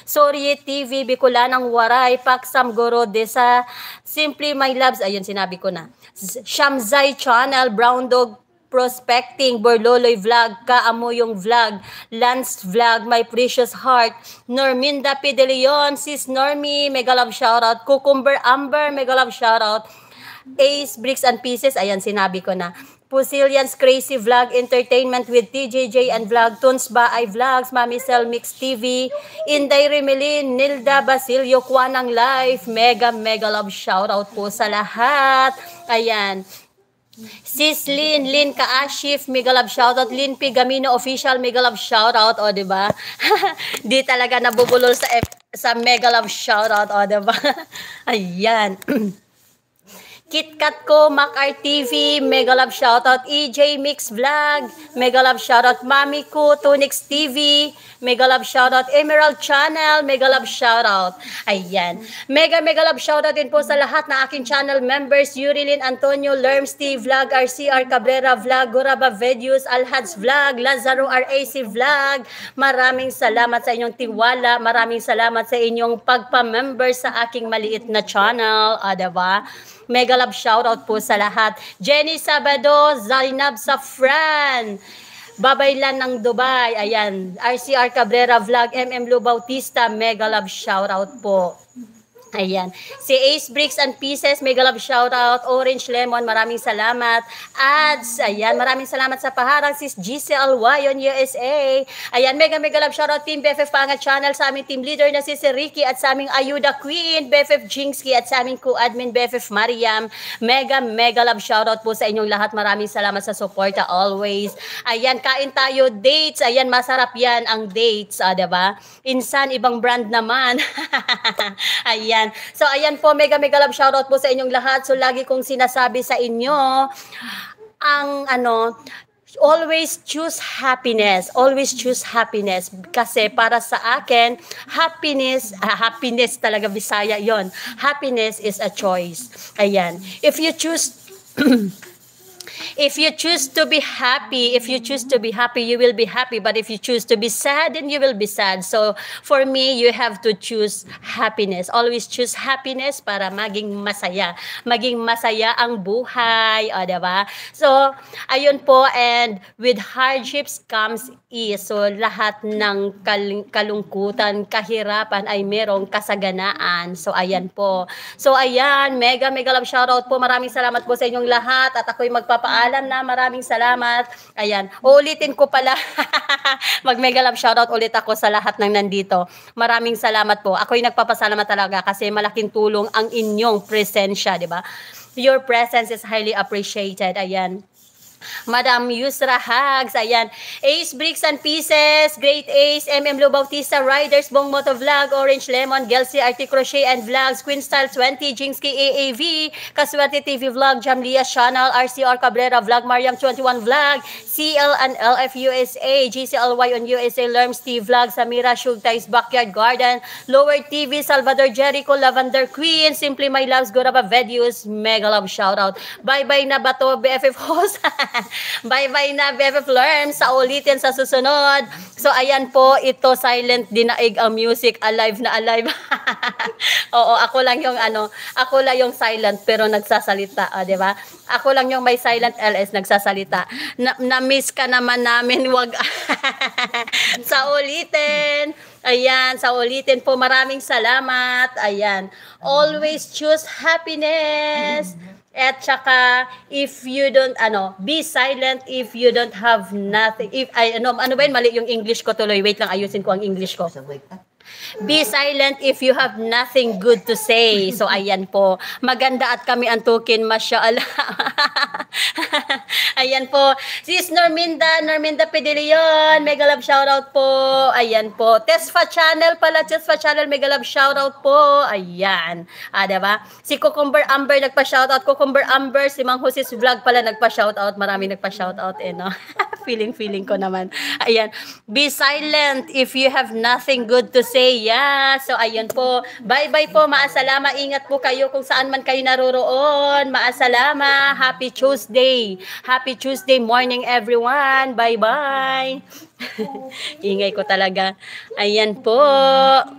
Sorry TV, Bicolanang Waray, Paksam Goro Desa, Simply My Loves, ayun sinabi ko na. Shamzai Channel, Brown Dog Prospecting, Borloloy Vlog, Kaamo yung Vlog, Lance Vlog, My Precious Heart, Norminda P. De Leon, Sis Normie, mega love shoutout, Cucumber Amber, mega love shoutout, Ace Bricks and Pieces, ayan sinabi ko na. Pusilians Crazy Vlog, Entertainment with TJJ and Vlog, Tunes ba ay Vlogs, Mami Cell Mix TV, Inday Remelin, Nilda Basilio, Kwanang Life, mega love shoutout po sa lahat. Ayan. Sis Lynn Kaashif, mega love shoutout. Lynn Pigamino Official, mega love shoutout. O, diba? Di talaga nabubulol sa mega love shoutout. O, diba? Ayan. KitKat ko, Mac RTV, mega love shoutout. EJ Mix Vlog, mega love shoutout. Mami ko, Tunix TV, mega love shoutout. Emerald Channel, mega love shoutout. Ayan. Mega love shoutout din po sa lahat na aking channel members. Yurilin Antonio, Lerms T Vlog, RCR Cabrera Vlog, Goraba Videos, Alhads Vlog, Lazaro RAC Vlog. Maraming salamat sa inyong tiwala. Maraming salamat sa inyong pagpa-member sa aking maliit na channel. Diba? Mega love shoutout po sa lahat. Jenny Sabado, Zainab Safran, Babaylan ng Dubai, ayan. RCR Cabrera Vlog, MM Lu Bautista, mega love shoutout po. Ayan. Si Ace Bricks and Pieces, mega love shoutout. Orange Lemon, maraming salamat. Ads, ayan, maraming salamat sa paharang. Sis Giselle Wayon, USA. Ayan, mega love shoutout. Team BFF Pangat Channel, sa aming team leader na si Ricky at sa aming Ayuda Queen, BFF Jinxky at sa aming co-admin BFF Mariam. Mega love shoutout po sa inyong lahat. Maraming salamat sa suporta always. Ayan, kain tayo dates. Ayan, masarap yan ang dates, diba? Insan, ibang brand naman. Ayan. So, ayan po, mega love shoutout po sa inyong lahat. So, lagi kong sinasabi sa inyo, always choose happiness. Always choose happiness. Kasi para sa akin, happiness talaga, Bisaya yon. Happiness is a choice. Ayan. If you choose to be happy, you will be happy. But if you choose to be sad, then you will be sad. So, for me, you have to choose happiness. Always choose happiness para maging masaya. Maging masaya ang buhay. O, diba? So, ayun po. And with hardships comes ease. So, lahat ng kalungkutan, kahirapan ay merong kasaganaan. So, ayan po. So, ayan. Mega love shoutout po. Maraming salamat po sa inyong lahat. At ako'y magpapaalam na maraming salamat. Ayan. Uulitin ko pala. Mag-mega love shoutout ulit ako sa lahat ng nandito. Maraming salamat po. Ako'y nagpapasalamat talaga kasi malaking tulong ang inyong presensya, di ba? Your presence is highly appreciated. Ayan. Madam Yusra Hags, ayan. Ace Bricks and Pieces, Great Ace, MM Lu Bautista, Riders, Bong Moto Vlog, Orange Lemon, Gelsi Arti Crochet and Vlogs, Queen Style 20, Jinxky AAV, Kaswerte TV Vlog, Jamlia Channel, RCR Cabrera Vlog, Mariam 21 Vlog, CL and LF USA, GCLY on USA, Lerms T Vlog, Samira Shugtay's Backyard Garden, Lower TV, Salvador Jericho, Lavender Queen, Simply My Loves, Goraba Videos, mega love shoutout. Bye-bye na ba to, BFF host? Bye-bye na, BFF Lerms. Sa ulitin sa susunod. So, ayan po, ito silent dinaig ang music. Alive na alive. Oo, ako lang yung silent pero nagsasalita. O, diba? Ako lang yung may silent LS nagsasalita. Na-miss ka naman namin, wag. Sa ulitin. Ayan, sa ulitin po, maraming salamat. Ayan. Always choose happiness. At saka, if you don't, be silent if you don't have nothing. If, ano ba yun? Mali yung English ko tuloy. Wait lang, ayusin ko ang English ko. Be silent if you have nothing good to say. So, ayan po. Maganda at kami antukin, masyaallah. Ayan po. Sis Norminda P. De Leon, mega love shoutout po. Ayan po. Tesfa Channel pala, Tesfa Channel, mega love shoutout po. Ayan. Diba? Si Cucumber Amber nagpa-shoutout. Cucumber Amber, si Mang Jose's Vlog pala nagpa-shoutout. Maraming nagpa-shoutout no? Feeling ko naman. Ayan. Be silent if you have nothing good to say. Yeah. So, ayan po. Bye-bye po. Maasalama. Ingat po kayo kung saan man kayo naroroon. Maasalama. Happy Tuesday. Happy Tuesday morning, everyone. Bye-bye. Ingay ko talaga. Ayan po.